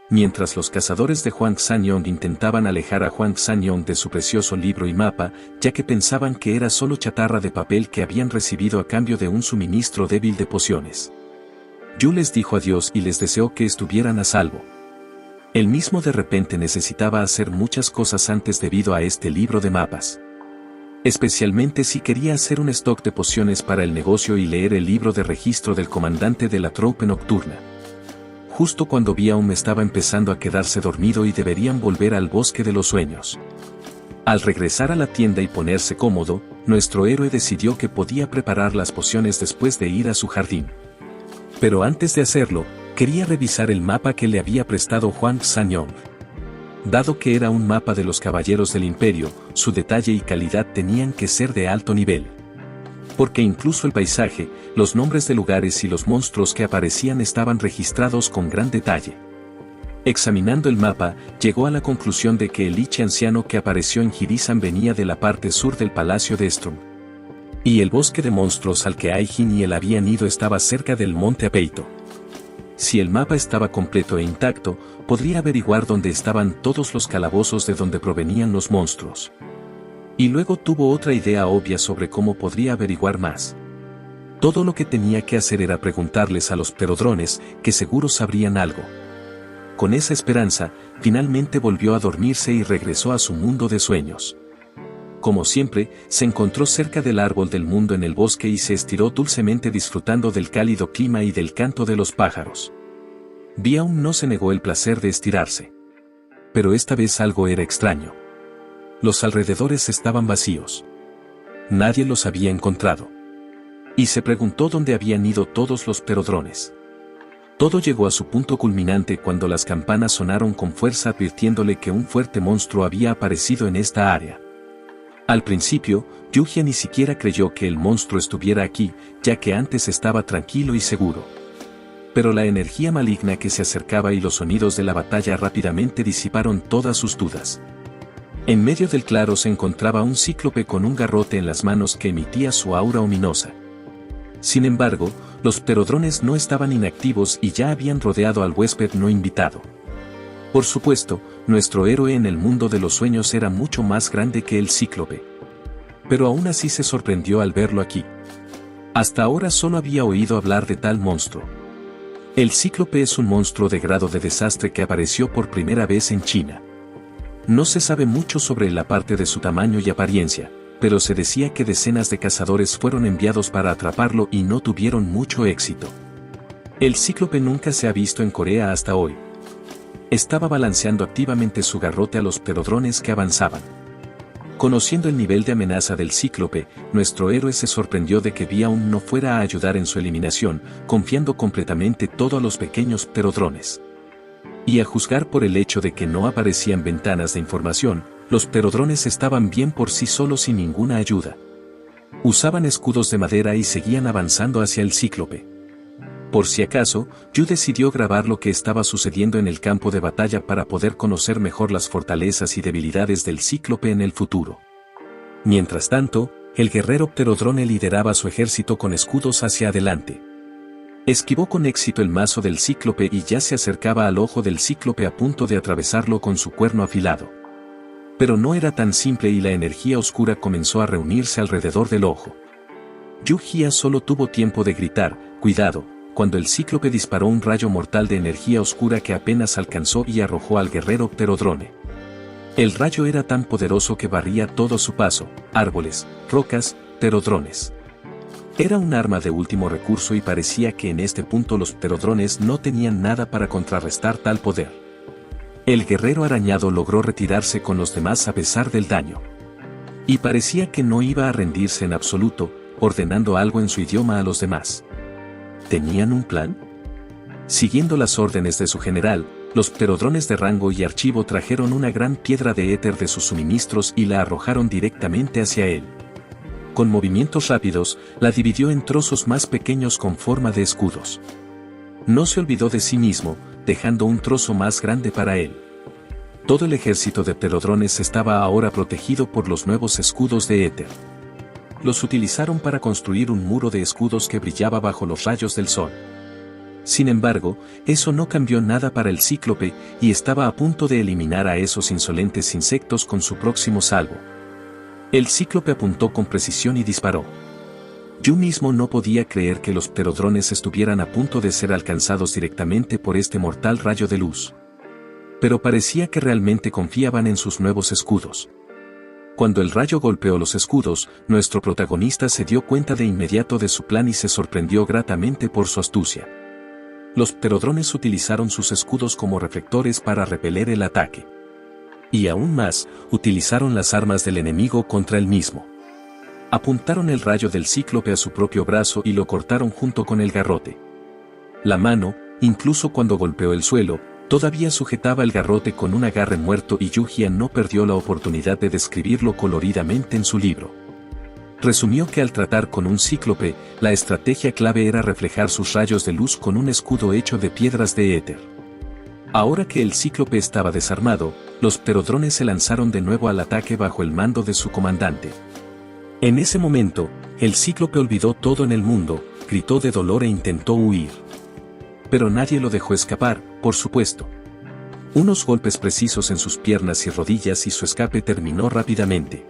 Mientras los cazadores de Huang Zhanyong intentaban alejar a Huang Zhanyong de su precioso libro y mapa, ya que pensaban que era solo chatarra de papel que habían recibido a cambio de un suministro débil de pociones. Yu les dijo adiós y les deseó que estuvieran a salvo. Él mismo de repente necesitaba hacer muchas cosas antes debido a este libro de mapas. Especialmente si quería hacer un stock de pociones para el negocio y leer el libro de registro del comandante de la tropa nocturna. Justo cuando Biaum estaba empezando a quedarse dormido y deberían volver al bosque de los sueños. Al regresar a la tienda y ponerse cómodo, nuestro héroe decidió que podía preparar las pociones después de ir a su jardín. Pero antes de hacerlo, quería revisar el mapa que le había prestado Huang Zhanyong. Dado que era un mapa de los caballeros del imperio, su detalle y calidad tenían que ser de alto nivel. Porque incluso el paisaje, los nombres de lugares y los monstruos que aparecían estaban registrados con gran detalle. Examinando el mapa, llegó a la conclusión de que el liche anciano que apareció en Hirizan venía de la parte sur del palacio de Strum. Y el bosque de monstruos al que Aijin y él habían ido estaba cerca del monte Apeito. Si el mapa estaba completo e intacto, podría averiguar dónde estaban todos los calabozos de donde provenían los monstruos. Y luego tuvo otra idea obvia sobre cómo podría averiguar más. Todo lo que tenía que hacer era preguntarles a los pterodrones, que seguro sabrían algo. Con esa esperanza, finalmente volvió a dormirse y regresó a su mundo de sueños. Como siempre, se encontró cerca del árbol del mundo en el bosque y se estiró dulcemente disfrutando del cálido clima y del canto de los pájaros. Biaum no se negó el placer de estirarse. Pero esta vez algo era extraño. Los alrededores estaban vacíos. Nadie los había encontrado. Y se preguntó dónde habían ido todos los pterodrones. Todo llegó a su punto culminante cuando las campanas sonaron con fuerza advirtiéndole que un fuerte monstruo había aparecido en esta área. Al principio, Yuhia ni siquiera creyó que el monstruo estuviera aquí, ya que antes estaba tranquilo y seguro. Pero la energía maligna que se acercaba y los sonidos de la batalla rápidamente disiparon todas sus dudas. En medio del claro se encontraba un cíclope con un garrote en las manos que emitía su aura ominosa. Sin embargo, los pterodrones no estaban inactivos y ya habían rodeado al huésped no invitado. Por supuesto, nuestro héroe en el mundo de los sueños era mucho más grande que el cíclope. Pero aún así se sorprendió al verlo aquí. Hasta ahora solo había oído hablar de tal monstruo. El cíclope es un monstruo de grado de desastre que apareció por primera vez en China. No se sabe mucho sobre la parte de su tamaño y apariencia, pero se decía que decenas de cazadores fueron enviados para atraparlo y no tuvieron mucho éxito. El cíclope nunca se ha visto en Corea hasta hoy. Estaba balanceando activamente su garrote a los pterodrones que avanzaban. Conociendo el nivel de amenaza del cíclope, nuestro héroe se sorprendió de que Biaum no fuera a ayudar en su eliminación, confiando completamente todo a los pequeños pterodrones. Y a juzgar por el hecho de que no aparecían ventanas de información, los pterodrones estaban bien por sí solos sin ninguna ayuda. Usaban escudos de madera y seguían avanzando hacia el cíclope. Por si acaso, Yu decidió grabar lo que estaba sucediendo en el campo de batalla para poder conocer mejor las fortalezas y debilidades del cíclope en el futuro. Mientras tanto, el guerrero pterodrone lideraba su ejército con escudos hacia adelante. Esquivó con éxito el mazo del cíclope y ya se acercaba al ojo del cíclope a punto de atravesarlo con su cuerno afilado. Pero no era tan simple y la energía oscura comenzó a reunirse alrededor del ojo. Yuhia solo tuvo tiempo de gritar, «¡Cuidado!», cuando el cíclope disparó un rayo mortal de energía oscura que apenas alcanzó y arrojó al guerrero pterodrone. El rayo era tan poderoso que barría todo a su paso, árboles, rocas, pterodrones. Era un arma de último recurso y parecía que en este punto los pterodrones no tenían nada para contrarrestar tal poder. El guerrero arañado logró retirarse con los demás a pesar del daño. Y parecía que no iba a rendirse en absoluto, ordenando algo en su idioma a los demás. ¿Tenían un plan? Siguiendo las órdenes de su general, los pterodrones de rango y archivo trajeron una gran piedra de éter de sus suministros y la arrojaron directamente hacia él. Con movimientos rápidos, la dividió en trozos más pequeños con forma de escudos. No se olvidó de sí mismo, dejando un trozo más grande para él. Todo el ejército de pterodrones estaba ahora protegido por los nuevos escudos de éter. Los utilizaron para construir un muro de escudos que brillaba bajo los rayos del sol. Sin embargo, eso no cambió nada para el cíclope, y estaba a punto de eliminar a esos insolentes insectos con su próximo salvo. El cíclope apuntó con precisión y disparó. Yo mismo no podía creer que los pterodrones estuvieran a punto de ser alcanzados directamente por este mortal rayo de luz. Pero parecía que realmente confiaban en sus nuevos escudos. Cuando el rayo golpeó los escudos, nuestro protagonista se dio cuenta de inmediato de su plan y se sorprendió gratamente por su astucia. Los pterodrones utilizaron sus escudos como reflectores para repeler el ataque. Y aún más, utilizaron las armas del enemigo contra él mismo. Apuntaron el rayo del cíclope a su propio brazo y lo cortaron junto con el garrote. La mano, incluso cuando golpeó el suelo, todavía sujetaba el garrote con un agarre muerto y Yuhia no perdió la oportunidad de describirlo coloridamente en su libro. Resumió que al tratar con un cíclope, la estrategia clave era reflejar sus rayos de luz con un escudo hecho de piedras de éter. Ahora que el cíclope estaba desarmado, los pterodrones se lanzaron de nuevo al ataque bajo el mando de su comandante. En ese momento, el cíclope olvidó todo en el mundo, gritó de dolor e intentó huir. Pero nadie lo dejó escapar, por supuesto. Unos golpes precisos en sus piernas y rodillas y su escape terminó rápidamente.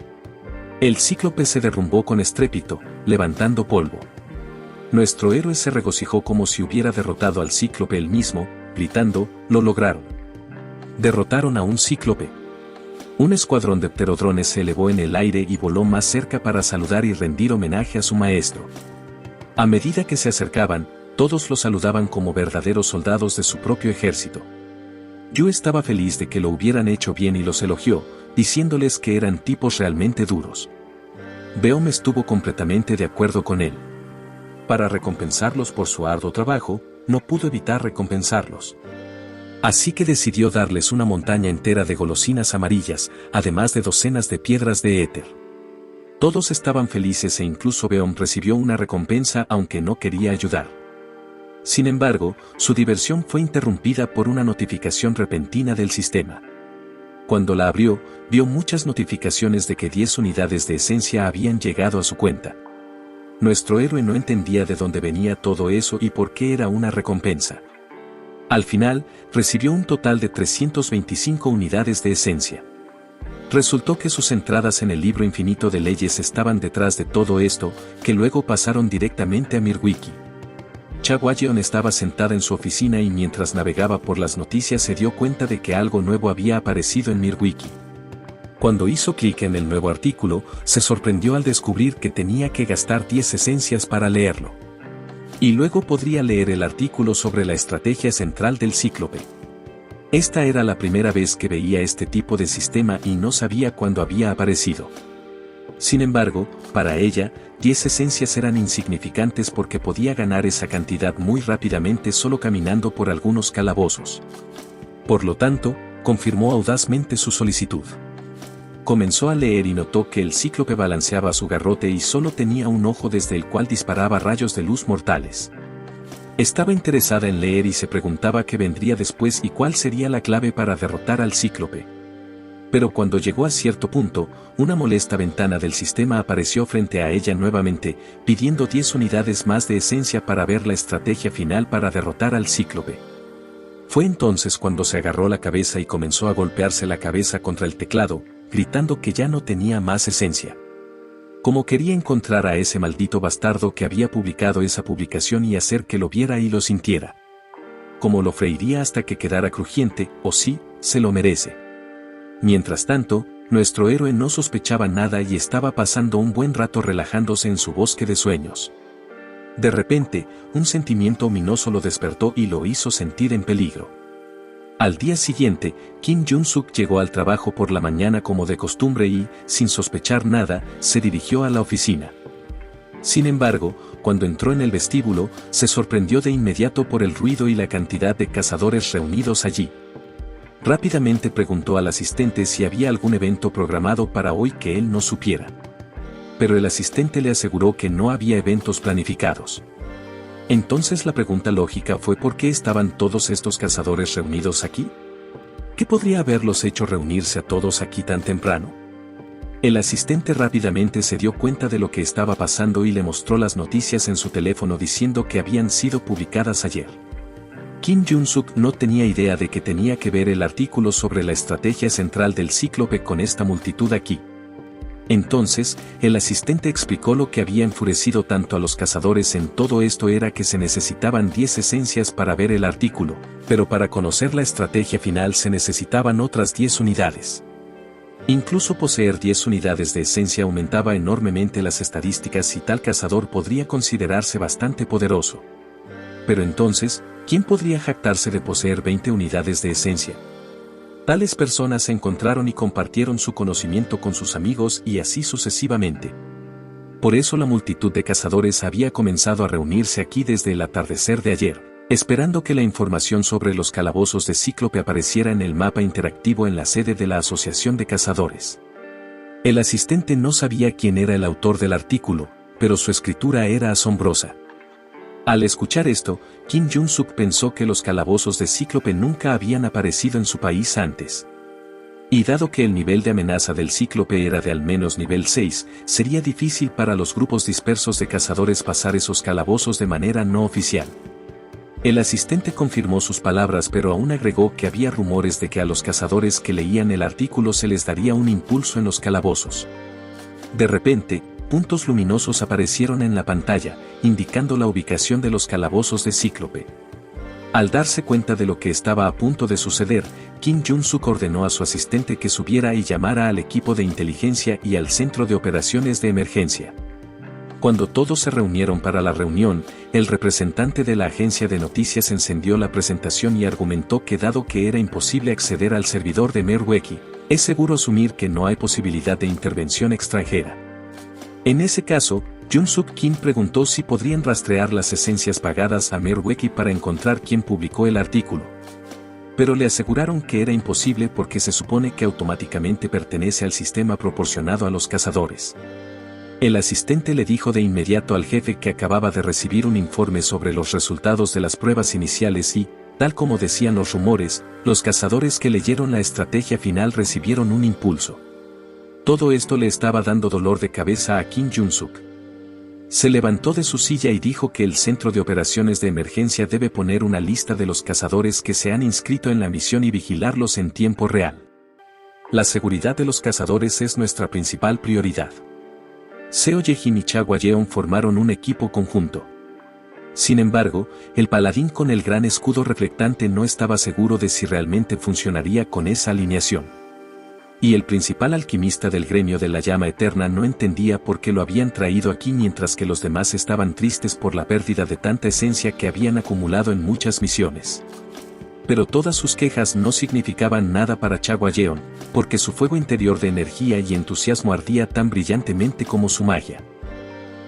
El cíclope se derrumbó con estrépito, levantando polvo. Nuestro héroe se regocijó como si hubiera derrotado al cíclope él mismo, gritando, «¡Lo lograron!». Derrotaron a un cíclope. Un escuadrón de pterodrones se elevó en el aire y voló más cerca para saludar y rendir homenaje a su maestro. A medida que se acercaban, todos lo saludaban como verdaderos soldados de su propio ejército. Yo estaba feliz de que lo hubieran hecho bien y los elogió, diciéndoles que eran tipos realmente duros. Beom estuvo completamente de acuerdo con él. Para recompensarlos por su arduo trabajo, no pudo evitar recompensarlos. Así que decidió darles una montaña entera de golosinas amarillas, además de docenas de piedras de éter. Todos estaban felices e incluso Beom recibió una recompensa aunque no quería ayudar. Sin embargo, su diversión fue interrumpida por una notificación repentina del sistema. Cuando la abrió, vio muchas notificaciones de que 10 unidades de esencia habían llegado a su cuenta. Nuestro héroe no entendía de dónde venía todo eso y por qué era una recompensa. Al final, recibió un total de 325 unidades de esencia. Resultó que sus entradas en el libro infinito de leyes estaban detrás de todo esto, que luego pasaron directamente a Mirwiki. Chawayeon estaba sentada en su oficina y mientras navegaba por las noticias se dio cuenta de que algo nuevo había aparecido en Mirwiki. Cuando hizo clic en el nuevo artículo, se sorprendió al descubrir que tenía que gastar 10 esencias para leerlo. Y luego podría leer el artículo sobre la estrategia central del cíclope. Esta era la primera vez que veía este tipo de sistema y no sabía cuándo había aparecido. Sin embargo, para ella, 10 esencias eran insignificantes porque podía ganar esa cantidad muy rápidamente solo caminando por algunos calabozos. Por lo tanto, confirmó audazmente su solicitud. Comenzó a leer y notó que el cíclope balanceaba su garrote y solo tenía un ojo desde el cual disparaba rayos de luz mortales. Estaba interesada en leer y se preguntaba qué vendría después y cuál sería la clave para derrotar al cíclope. Pero cuando llegó a cierto punto, una molesta ventana del sistema apareció frente a ella nuevamente, pidiendo 10 unidades más de esencia para ver la estrategia final para derrotar al cíclope. Fue entonces cuando se agarró la cabeza y comenzó a golpearse la cabeza contra el teclado, gritando que ya no tenía más esencia. Como quería encontrar a ese maldito bastardo que había publicado esa publicación y hacer que lo viera y lo sintiera. Como lo freiría hasta que quedara crujiente, o sí, se lo merece. Mientras tanto, nuestro héroe no sospechaba nada y estaba pasando un buen rato relajándose en su bosque de sueños. De repente, un sentimiento ominoso lo despertó y lo hizo sentir en peligro. Al día siguiente, Kim Jun-suk llegó al trabajo por la mañana como de costumbre y, sin sospechar nada, se dirigió a la oficina. Sin embargo, cuando entró en el vestíbulo, se sorprendió de inmediato por el ruido y la cantidad de cazadores reunidos allí. Rápidamente preguntó al asistente si había algún evento programado para hoy que él no supiera. Pero el asistente le aseguró que no había eventos planificados. Entonces la pregunta lógica fue ¿por qué estaban todos estos cazadores reunidos aquí? ¿Qué podría haberlos hecho reunirse a todos aquí tan temprano? El asistente rápidamente se dio cuenta de lo que estaba pasando y le mostró las noticias en su teléfono diciendo que habían sido publicadas ayer. Kim Jun-suk no tenía idea de que tenía que ver el artículo sobre la estrategia central del Cíclope con esta multitud aquí. Entonces, el asistente explicó lo que había enfurecido tanto a los cazadores en todo esto era que se necesitaban 10 esencias para ver el artículo, pero para conocer la estrategia final se necesitaban otras 10 unidades. Incluso poseer 10 unidades de esencia aumentaba enormemente las estadísticas y tal cazador podría considerarse bastante poderoso. Pero entonces, ¿quién podría jactarse de poseer 20 unidades de esencia? Tales personas se encontraron y compartieron su conocimiento con sus amigos y así sucesivamente. Por eso la multitud de cazadores había comenzado a reunirse aquí desde el atardecer de ayer, esperando que la información sobre los calabozos de Cíclope apareciera en el mapa interactivo en la sede de la Asociación de Cazadores. El asistente no sabía quién era el autor del artículo, pero su escritura era asombrosa. Al escuchar esto, Kim Jun-suk pensó que los calabozos de Cíclope nunca habían aparecido en su país antes. Y dado que el nivel de amenaza del Cíclope era de al menos nivel 6, sería difícil para los grupos dispersos de cazadores pasar esos calabozos de manera no oficial. El asistente confirmó sus palabras pero aún agregó que había rumores de que a los cazadores que leían el artículo se les daría un impulso en los calabozos. De repente, puntos luminosos aparecieron en la pantalla, indicando la ubicación de los calabozos de Cíclope. Al darse cuenta de lo que estaba a punto de suceder, Kim Jun-suk ordenó a su asistente que subiera y llamara al equipo de inteligencia y al centro de operaciones de emergencia. Cuando todos se reunieron para la reunión, el representante de la agencia de noticias encendió la presentación y argumentó que dado que era imposible acceder al servidor de Mirwaki, es seguro asumir que no hay posibilidad de intervención extranjera. En ese caso, Jun-suk Kim preguntó si podrían rastrear las esencias pagadas a Mirwaki para encontrar quién publicó el artículo. Pero le aseguraron que era imposible porque se supone que automáticamente pertenece al sistema proporcionado a los cazadores. El asistente le dijo de inmediato al jefe que acababa de recibir un informe sobre los resultados de las pruebas iniciales y, tal como decían los rumores, los cazadores que leyeron la estrategia final recibieron un impulso. Todo esto le estaba dando dolor de cabeza a Kim Jun-suk. Se levantó de su silla y dijo que el centro de operaciones de emergencia debe poner una lista de los cazadores que se han inscrito en la misión y vigilarlos en tiempo real. La seguridad de los cazadores es nuestra principal prioridad. Seo Ye-jin y Chagwa Yeon formaron un equipo conjunto. Sin embargo, el paladín con el gran escudo reflectante no estaba seguro de si realmente funcionaría con esa alineación. Y el principal alquimista del gremio de la llama eterna no entendía por qué lo habían traído aquí mientras que los demás estaban tristes por la pérdida de tanta esencia que habían acumulado en muchas misiones. Pero todas sus quejas no significaban nada para Chagwa Yeon, porque su fuego interior de energía y entusiasmo ardía tan brillantemente como su magia.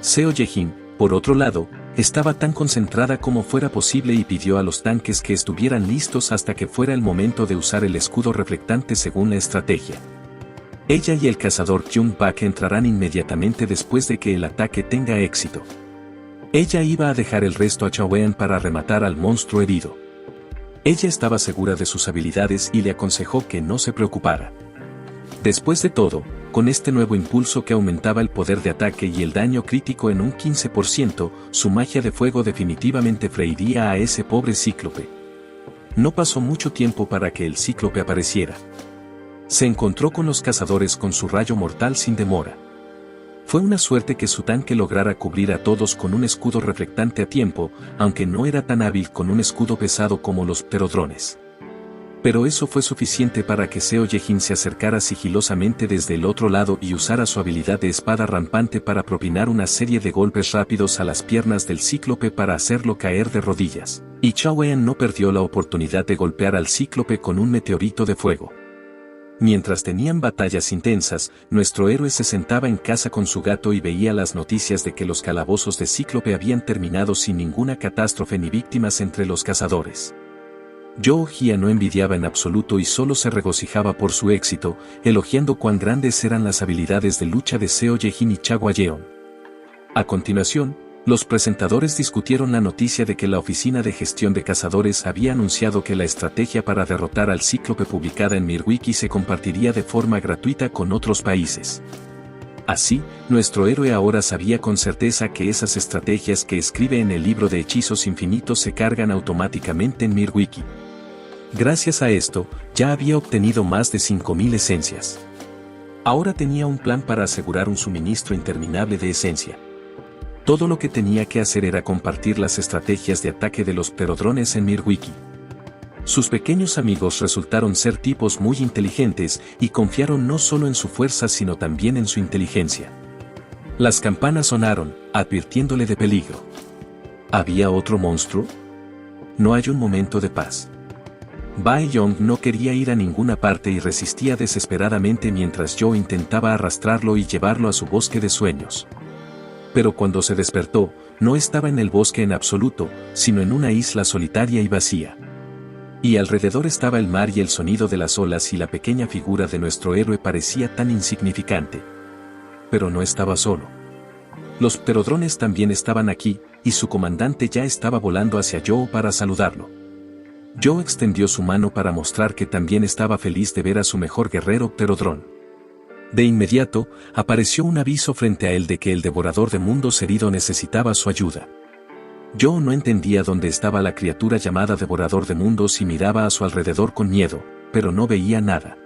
Seo Ye-jin, por otro lado, estaba tan concentrada como fuera posible y pidió a los tanques que estuvieran listos hasta que fuera el momento de usar el escudo reflectante según la estrategia. Ella y el cazador Jung-bak entrarán inmediatamente después de que el ataque tenga éxito. Ella iba a dejar el resto a Chaoen para rematar al monstruo herido. Ella estaba segura de sus habilidades y le aconsejó que no se preocupara. Después de todo, con este nuevo impulso que aumentaba el poder de ataque y el daño crítico en un 15%, su magia de fuego definitivamente freiría a ese pobre Cíclope. No pasó mucho tiempo para que el Cíclope apareciera. Se encontró con los cazadores con su rayo mortal sin demora. Fue una suerte que su tanque lograra cubrir a todos con un escudo reflectante a tiempo, aunque no era tan hábil con un escudo pesado como los pterodrones. Pero eso fue suficiente para que Seo Ye-jin se acercara sigilosamente desde el otro lado y usara su habilidad de espada rampante para propinar una serie de golpes rápidos a las piernas del Cíclope para hacerlo caer de rodillas. Y Chaoen no perdió la oportunidad de golpear al Cíclope con un meteorito de fuego. Mientras tenían batallas intensas, nuestro héroe se sentaba en casa con su gato y veía las noticias de que los calabozos de Cíclope habían terminado sin ninguna catástrofe ni víctimas entre los cazadores. Yo-Hia no envidiaba en absoluto y solo se regocijaba por su éxito, elogiando cuán grandes eran las habilidades de lucha de Seo Ye-jin y Chagwa Yeon. A continuación, los presentadores discutieron la noticia de que la Oficina de Gestión de Cazadores había anunciado que la estrategia para derrotar al Cíclope publicada en Mirwaki se compartiría de forma gratuita con otros países. Así, nuestro héroe ahora sabía con certeza que esas estrategias que escribe en el libro de hechizos infinitos se cargan automáticamente en Mirwiki. Gracias a esto, ya había obtenido más de 5000 esencias. Ahora tenía un plan para asegurar un suministro interminable de esencia. Todo lo que tenía que hacer era compartir las estrategias de ataque de los pterodrones en Mirwiki. Sus pequeños amigos resultaron ser tipos muy inteligentes y confiaron no solo en su fuerza sino también en su inteligencia. Las campanas sonaron, advirtiéndole de peligro. ¿Había otro monstruo? No hay un momento de paz. Bae-yong no quería ir a ninguna parte y resistía desesperadamente mientras yo intentaba arrastrarlo y llevarlo a su bosque de sueños. Pero cuando se despertó, no estaba en el bosque en absoluto, sino en una isla solitaria y vacía. Y alrededor estaba el mar y el sonido de las olas y la pequeña figura de nuestro héroe parecía tan insignificante. Pero no estaba solo. Los pterodrones también estaban aquí, y su comandante ya estaba volando hacia Joe para saludarlo. Joe extendió su mano para mostrar que también estaba feliz de ver a su mejor guerrero pterodrón. De inmediato, apareció un aviso frente a él de que el devorador de mundos herido necesitaba su ayuda. Joe no entendía dónde estaba la criatura llamada Devorador de Mundos y miraba a su alrededor con miedo, pero no veía nada.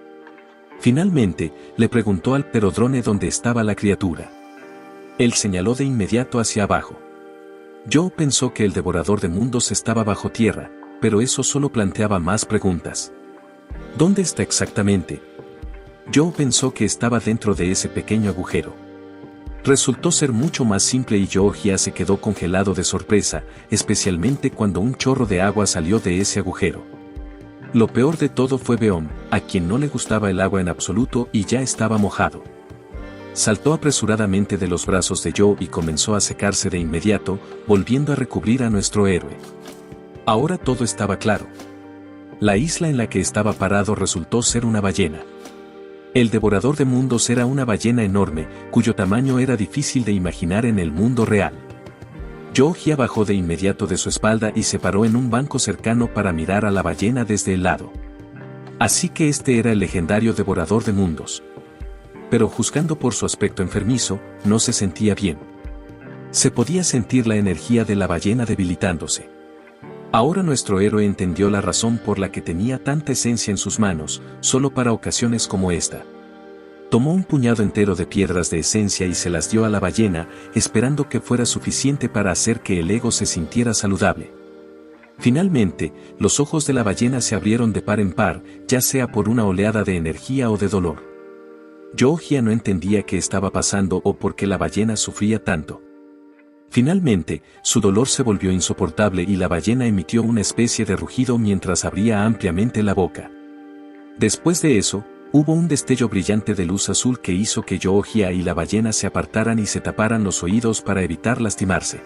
Finalmente, le preguntó al pterodrone dónde estaba la criatura. Él señaló de inmediato hacia abajo. Joe pensó que el Devorador de Mundos estaba bajo tierra, pero eso solo planteaba más preguntas. ¿Dónde está exactamente? Joe pensó que estaba dentro de ese pequeño agujero. Resultó ser mucho más simple y Georgia se quedó congelado de sorpresa, especialmente cuando un chorro de agua salió de ese agujero. Lo peor de todo fue Beom, a quien no le gustaba el agua en absoluto y ya estaba mojado. Saltó apresuradamente de los brazos de Joe y comenzó a secarse de inmediato, volviendo a recubrir a nuestro héroe. Ahora todo estaba claro. La isla en la que estaba parado resultó ser una ballena. El devorador de mundos era una ballena enorme, cuyo tamaño era difícil de imaginar en el mundo real. Georgia bajó de inmediato de su espalda y se paró en un banco cercano para mirar a la ballena desde el lado. Así que este era el legendario devorador de mundos. Pero juzgando por su aspecto enfermizo, no se sentía bien. Se podía sentir la energía de la ballena debilitándose. Ahora nuestro héroe entendió la razón por la que tenía tanta esencia en sus manos, solo para ocasiones como esta. Tomó un puñado entero de piedras de esencia y se las dio a la ballena, esperando que fuera suficiente para hacer que el ego se sintiera saludable. Finalmente, los ojos de la ballena se abrieron de par en par, ya sea por una oleada de energía o de dolor. Georgia no entendía qué estaba pasando o por qué la ballena sufría tanto. Finalmente, su dolor se volvió insoportable y la ballena emitió una especie de rugido mientras abría ampliamente la boca. Después de eso, hubo un destello brillante de luz azul que hizo que Georgia y la ballena se apartaran y se taparan los oídos para evitar lastimarse.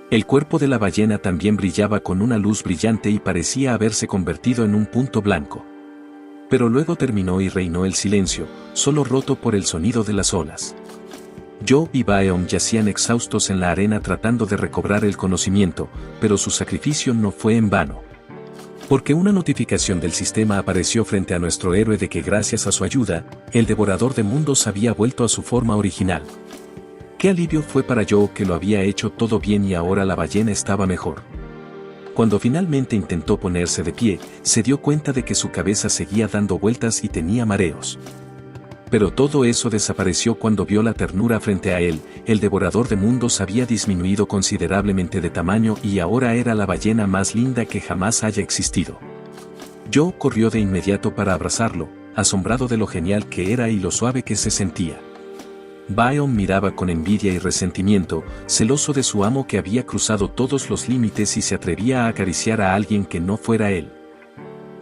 El cuerpo de la ballena también brillaba con una luz brillante y parecía haberse convertido en un punto blanco. Pero luego terminó y reinó el silencio, solo roto por el sonido de las olas. Joe y Baeom yacían exhaustos en la arena tratando de recobrar el conocimiento, pero su sacrificio no fue en vano. Porque una notificación del sistema apareció frente a nuestro héroe de que gracias a su ayuda, el devorador de mundos había vuelto a su forma original. Qué alivio fue para Joe que lo había hecho todo bien y ahora la ballena estaba mejor. Cuando finalmente intentó ponerse de pie, se dio cuenta de que su cabeza seguía dando vueltas y tenía mareos. Pero todo eso desapareció cuando vio la ternura frente a él. El devorador de mundos había disminuido considerablemente de tamaño y ahora era la ballena más linda que jamás haya existido. Joe corrió de inmediato para abrazarlo, asombrado de lo genial que era y lo suave que se sentía. Baeom miraba con envidia y resentimiento, celoso de su amo que había cruzado todos los límites y se atrevía a acariciar a alguien que no fuera él.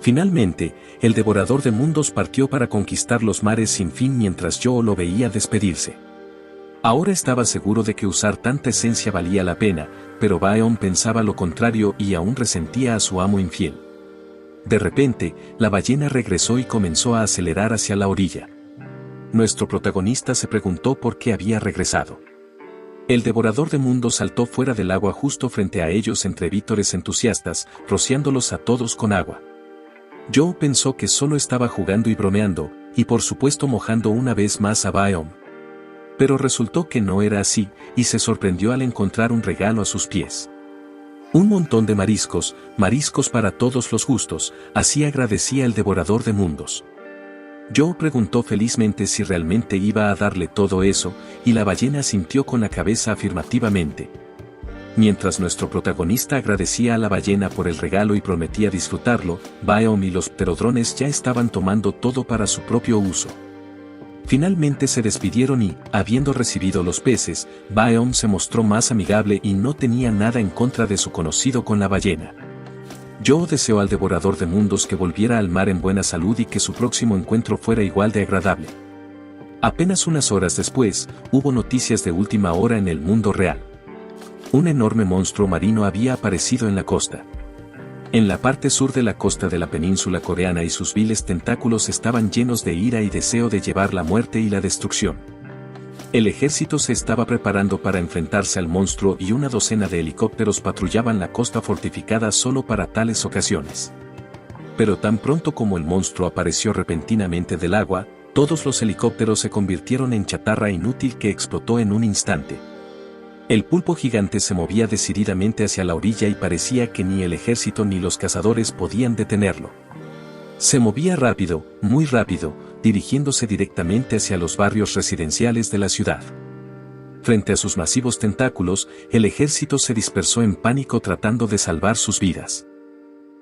Finalmente, el devorador de mundos partió para conquistar los mares sin fin mientras Joe lo veía despedirse. Ahora estaba seguro de que usar tanta esencia valía la pena, pero Baeom pensaba lo contrario y aún resentía a su amo infiel. De repente, la ballena regresó y comenzó a acelerar hacia la orilla. Nuestro protagonista se preguntó por qué había regresado. El devorador de mundos saltó fuera del agua justo frente a ellos entre vítores entusiastas, rociándolos a todos con agua. Joe pensó que solo estaba jugando y bromeando, y por supuesto mojando una vez más a Baeom. Pero resultó que no era así, y se sorprendió al encontrar un regalo a sus pies. Un montón de mariscos para todos los gustos, así agradecía el devorador de mundos. Joe preguntó felizmente si realmente iba a darle todo eso, y la ballena asintió con la cabeza afirmativamente. Mientras nuestro protagonista agradecía a la ballena por el regalo y prometía disfrutarlo, Baeom y los pterodrones ya estaban tomando todo para su propio uso. Finalmente se despidieron y, habiendo recibido los peces, Baeom se mostró más amigable y no tenía nada en contra de su conocido con la ballena. Joe deseó al devorador de mundos que volviera al mar en buena salud y que su próximo encuentro fuera igual de agradable. Apenas unas horas después, hubo noticias de última hora en el mundo real. Un enorme monstruo marino había aparecido en la costa. En la parte sur de la costa de la península coreana y sus viles tentáculos estaban llenos de ira y deseo de llevar la muerte y la destrucción. El ejército se estaba preparando para enfrentarse al monstruo y una docena de helicópteros patrullaban la costa fortificada solo para tales ocasiones. Pero tan pronto como el monstruo apareció repentinamente del agua, todos los helicópteros se convirtieron en chatarra inútil que explotó en un instante. El pulpo gigante se movía decididamente hacia la orilla y parecía que ni el ejército ni los cazadores podían detenerlo. Se movía rápido, muy rápido, dirigiéndose directamente hacia los barrios residenciales de la ciudad. Frente a sus masivos tentáculos, el ejército se dispersó en pánico tratando de salvar sus vidas.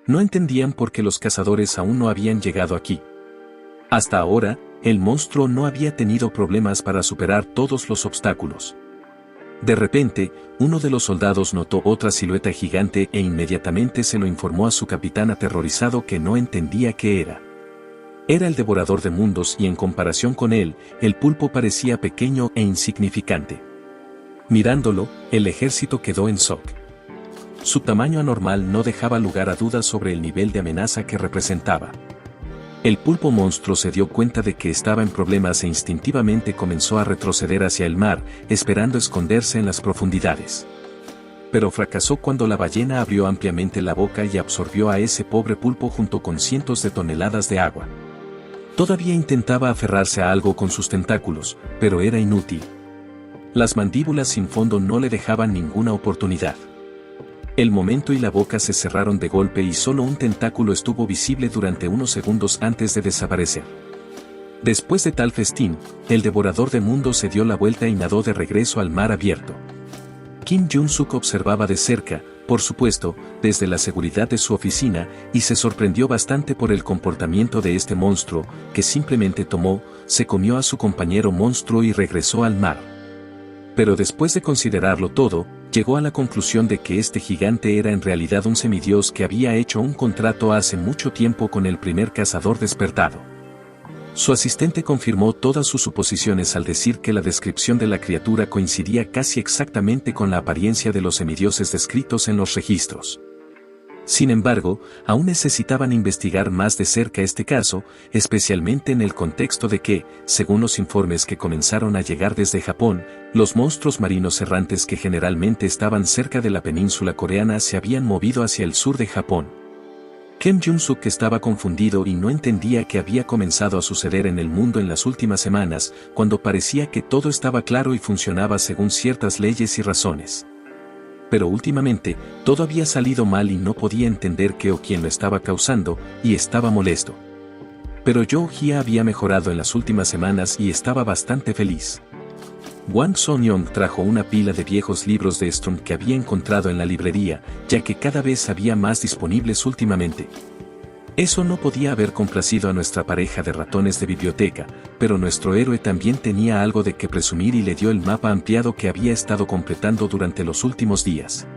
No entendían por qué los cazadores aún no habían llegado aquí. Hasta ahora, el monstruo no había tenido problemas para superar todos los obstáculos. De repente, uno de los soldados notó otra silueta gigante e inmediatamente se lo informó a su capitán aterrorizado que no entendía qué era. Era el devorador de mundos y en comparación con él, el pulpo parecía pequeño e insignificante. Mirándolo, el ejército quedó en shock. Su tamaño anormal no dejaba lugar a dudas sobre el nivel de amenaza que representaba. El pulpo monstruo se dio cuenta de que estaba en problemas e instintivamente comenzó a retroceder hacia el mar, esperando esconderse en las profundidades. Pero fracasó cuando la ballena abrió ampliamente la boca y absorbió a ese pobre pulpo junto con cientos de toneladas de agua. Todavía intentaba aferrarse a algo con sus tentáculos, pero era inútil. Las mandíbulas sin fondo no le dejaban ninguna oportunidad. El momento y la boca se cerraron de golpe y solo un tentáculo estuvo visible durante unos segundos antes de desaparecer. Después de tal festín, el devorador de mundos se dio la vuelta y nadó de regreso al mar abierto. Kim Jun-suk observaba de cerca, por supuesto, desde la seguridad de su oficina, y se sorprendió bastante por el comportamiento de este monstruo, que simplemente se comió a su compañero monstruo y regresó al mar. Pero después de considerarlo todo, llegó a la conclusión de que este gigante era en realidad un semidios que había hecho un contrato hace mucho tiempo con el primer cazador despertado. Su asistente confirmó todas sus suposiciones al decir que la descripción de la criatura coincidía casi exactamente con la apariencia de los semidioses descritos en los registros. Sin embargo, aún necesitaban investigar más de cerca este caso, especialmente en el contexto de que, según los informes que comenzaron a llegar desde Japón, los monstruos marinos errantes que generalmente estaban cerca de la península coreana se habían movido hacia el sur de Japón. Kim Jun-suk estaba confundido y no entendía qué había comenzado a suceder en el mundo en las últimas semanas, cuando parecía que todo estaba claro y funcionaba según ciertas leyes y razones. Pero últimamente, todo había salido mal y no podía entender qué o quién lo estaba causando, y estaba molesto. Pero Joe Hia había mejorado en las últimas semanas y estaba bastante feliz. Wang Son-young trajo una pila de viejos libros de Strong que había encontrado en la librería, ya que cada vez había más disponibles últimamente. Eso no podía haber complacido a nuestra pareja de ratones de biblioteca, pero nuestro héroe también tenía algo de qué presumir y le dio el mapa ampliado que había estado completando durante los últimos días.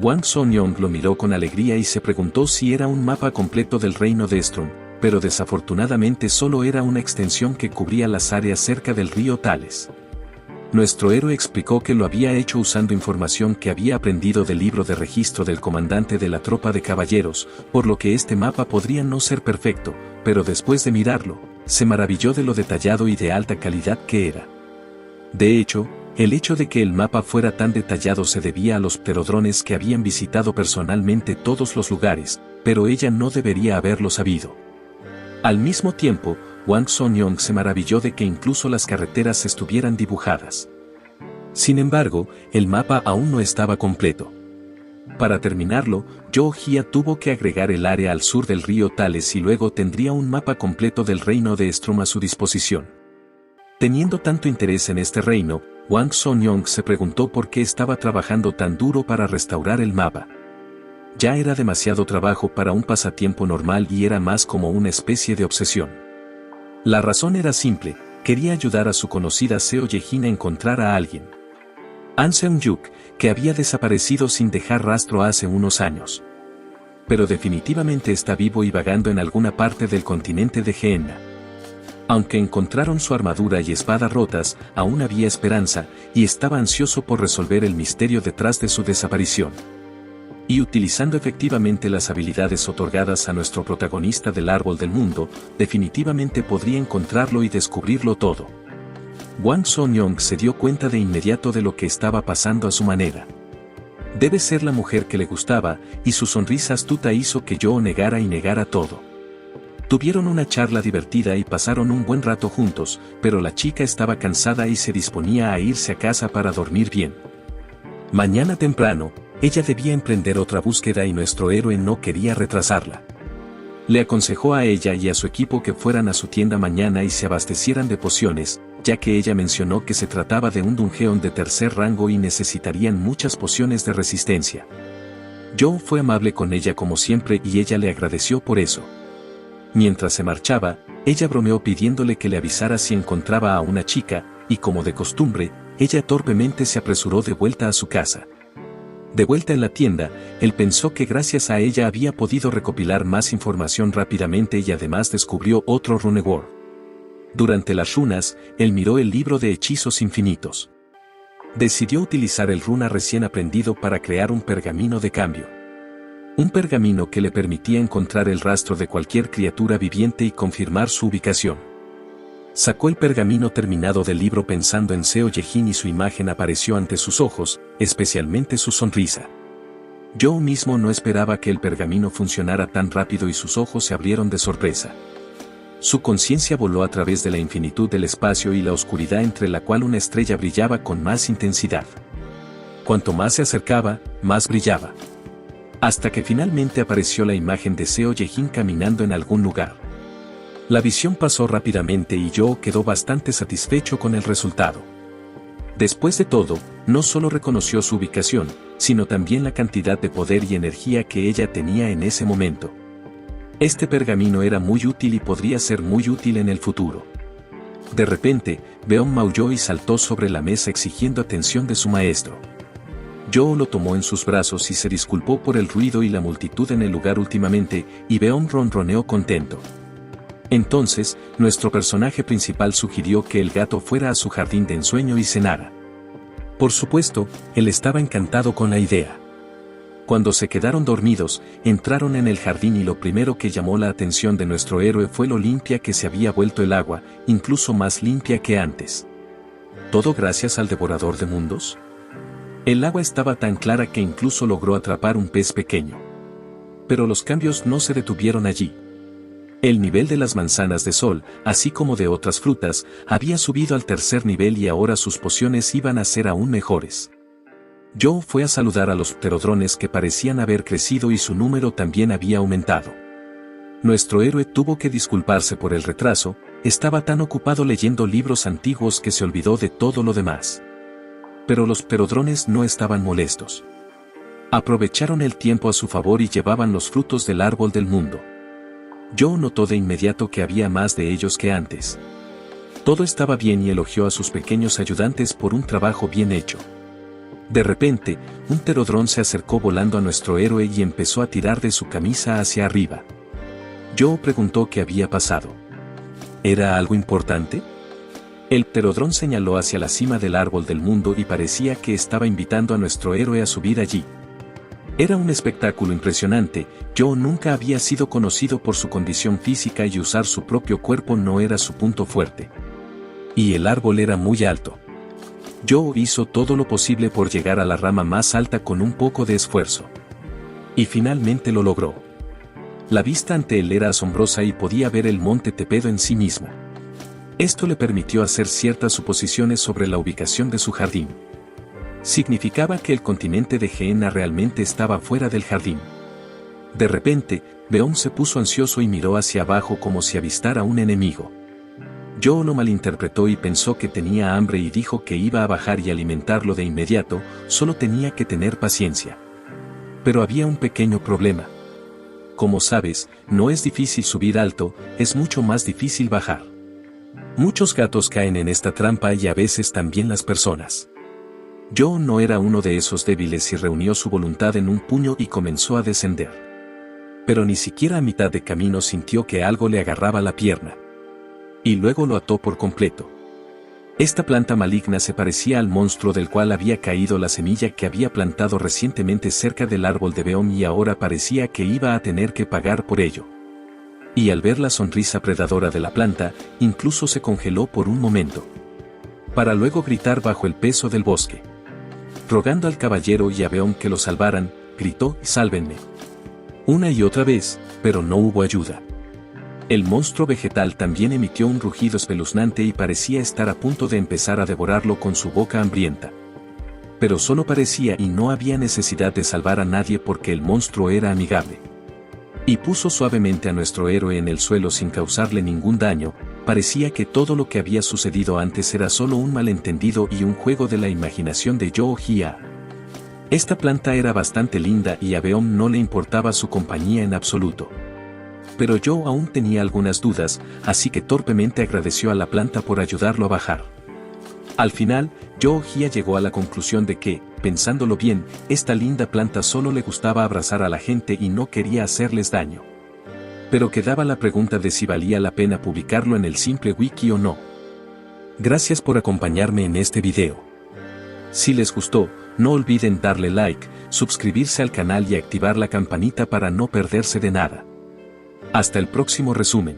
Wang Son-young lo miró con alegría y se preguntó si era un mapa completo del reino de Strong, pero desafortunadamente solo era una extensión que cubría las áreas cerca del río Thales. Nuestro héroe explicó que lo había hecho usando información que había aprendido del libro de registro del comandante de la tropa de caballeros, por lo que este mapa podría no ser perfecto, pero después de mirarlo, se maravilló de lo detallado y de alta calidad que era. De hecho, el hecho de que el mapa fuera tan detallado se debía a los pterodrones que habían visitado personalmente todos los lugares, pero ella no debería haberlo sabido. Al mismo tiempo, Hwang Song-yong se maravilló de que incluso las carreteras estuvieran dibujadas. Sin embargo, el mapa aún no estaba completo. Para terminarlo, Zhou Jia tuvo que agregar el área al sur del río Thales y luego tendría un mapa completo del reino de Strom a su disposición. Teniendo tanto interés en este reino, Hwang Song-yong se preguntó por qué estaba trabajando tan duro para restaurar el mapa. Ya era demasiado trabajo para un pasatiempo normal y era más como una especie de obsesión. La razón era simple, quería ayudar a su conocida Seo Ye-jin a encontrar a alguien. An Seung-yuk, que había desaparecido sin dejar rastro hace unos años. Pero definitivamente está vivo y vagando en alguna parte del continente de Gehenna. Aunque encontraron su armadura y espada rotas, aún había esperanza, y estaba ansioso por resolver el misterio detrás de su desaparición. Y utilizando efectivamente las habilidades otorgadas a nuestro protagonista del Árbol del Mundo, definitivamente podría encontrarlo y descubrirlo todo. Hwang Song-yong se dio cuenta de inmediato de lo que estaba pasando a su manera. Debe ser la mujer que le gustaba, y su sonrisa astuta hizo que yo negara y negara todo. Tuvieron una charla divertida y pasaron un buen rato juntos, pero la chica estaba cansada y se disponía a irse a casa para dormir bien. Mañana temprano, ella debía emprender otra búsqueda y nuestro héroe no quería retrasarla. Le aconsejó a ella y a su equipo que fueran a su tienda mañana y se abastecieran de pociones, ya que ella mencionó que se trataba de un dungeon de tercer rango y necesitarían muchas pociones de resistencia. Joe fue amable con ella como siempre y ella le agradeció por eso. Mientras se marchaba, ella bromeó pidiéndole que le avisara si encontraba a una chica, y como de costumbre, ella torpemente se apresuró de vuelta a su casa. De vuelta en la tienda, él pensó que gracias a ella había podido recopilar más información rápidamente y además descubrió otro runeword. Durante las runas, él miró el libro de hechizos infinitos. Decidió utilizar el runa recién aprendido para crear un pergamino de cambio. Un pergamino que le permitía encontrar el rastro de cualquier criatura viviente y confirmar su ubicación. Sacó el pergamino terminado del libro pensando en Seo Ye-jin y su imagen apareció ante sus ojos, especialmente su sonrisa. Yo mismo no esperaba que el pergamino funcionara tan rápido y sus ojos se abrieron de sorpresa. Su conciencia voló a través de la infinitud del espacio y la oscuridad entre la cual una estrella brillaba con más intensidad. Cuanto más se acercaba, más brillaba. Hasta que finalmente apareció la imagen de Seo Ye-jin caminando en algún lugar. La visión pasó rápidamente y Joe quedó bastante satisfecho con el resultado. Después de todo, no solo reconoció su ubicación, sino también la cantidad de poder y energía que ella tenía en ese momento. Este pergamino era muy útil y podría ser muy útil en el futuro. De repente, Beom maulló y saltó sobre la mesa exigiendo atención de su maestro. Joe lo tomó en sus brazos y se disculpó por el ruido y la multitud en el lugar últimamente, y Beom ronroneó contento. Entonces, nuestro personaje principal sugirió que el gato fuera a su jardín de ensueño y cenara. Por supuesto, él estaba encantado con la idea. Cuando se quedaron dormidos, entraron en el jardín y lo primero que llamó la atención de nuestro héroe fue lo limpia que se había vuelto el agua, incluso más limpia que antes. ¿Todo gracias al devorador de mundos? El agua estaba tan clara que incluso logró atrapar un pez pequeño. Pero los cambios no se detuvieron allí. El nivel de las manzanas de sol, así como de otras frutas, había subido al tercer nivel y ahora sus pociones iban a ser aún mejores. Joe fue a saludar a los pterodrones que parecían haber crecido y su número también había aumentado. Nuestro héroe tuvo que disculparse por el retraso, estaba tan ocupado leyendo libros antiguos que se olvidó de todo lo demás. Pero los pterodrones no estaban molestos. Aprovecharon el tiempo a su favor y llevaban los frutos del árbol del mundo. Joe notó de inmediato que había más de ellos que antes. Todo estaba bien y elogió a sus pequeños ayudantes por un trabajo bien hecho. De repente, un pterodrón se acercó volando a nuestro héroe y empezó a tirar de su camisa hacia arriba. Joe preguntó qué había pasado. ¿Era algo importante? El pterodrón señaló hacia la cima del árbol del mundo y parecía que estaba invitando a nuestro héroe a subir allí. Era un espectáculo impresionante. Joe nunca había sido conocido por su condición física y usar su propio cuerpo no era su punto fuerte. Y el árbol era muy alto. Joe hizo todo lo posible por llegar a la rama más alta con un poco de esfuerzo. Y finalmente lo logró. La vista ante él era asombrosa y podía ver el monte Tepedo en sí mismo. Esto le permitió hacer ciertas suposiciones sobre la ubicación de su jardín. Significaba que el continente de Gehenna realmente estaba fuera del jardín. De repente, Beom se puso ansioso y miró hacia abajo como si avistara un enemigo. Joe lo malinterpretó y pensó que tenía hambre y dijo que iba a bajar y alimentarlo de inmediato, solo tenía que tener paciencia. Pero había un pequeño problema. Como sabes, no es difícil subir alto, es mucho más difícil bajar. Muchos gatos caen en esta trampa y a veces también las personas. Joe no era uno de esos débiles y reunió su voluntad en un puño y comenzó a descender. Pero ni siquiera a mitad de camino sintió que algo le agarraba la pierna. Y luego lo ató por completo. Esta planta maligna se parecía al monstruo del cual había caído la semilla que había plantado recientemente cerca del árbol de Beom y ahora parecía que iba a tener que pagar por ello. Y al ver la sonrisa predadora de la planta, incluso se congeló por un momento. Para luego gritar bajo el peso del bosque. Rogando al caballero y a Beom que lo salvaran, gritó: «Sálvenme». Una y otra vez, pero no hubo ayuda. El monstruo vegetal también emitió un rugido espeluznante y parecía estar a punto de empezar a devorarlo con su boca hambrienta. Pero solo parecía y no había necesidad de salvar a nadie porque el monstruo era amigable. Y puso suavemente a nuestro héroe en el suelo sin causarle ningún daño. Parecía que todo lo que había sucedido antes era solo un malentendido y un juego de la imaginación de Joe Hia. Esta planta era bastante linda y a Beom no le importaba su compañía en absoluto. Pero Joe aún tenía algunas dudas, así que torpemente agradeció a la planta por ayudarlo a bajar. Al final, Joe Hia llegó a la conclusión de que, pensándolo bien, esta linda planta solo le gustaba abrazar a la gente y no quería hacerles daño. Pero quedaba la pregunta de si valía la pena publicarlo en el simple wiki o no. Gracias por acompañarme en este video. Si les gustó, no olviden darle like, suscribirse al canal y activar la campanita para no perderse de nada. Hasta el próximo resumen.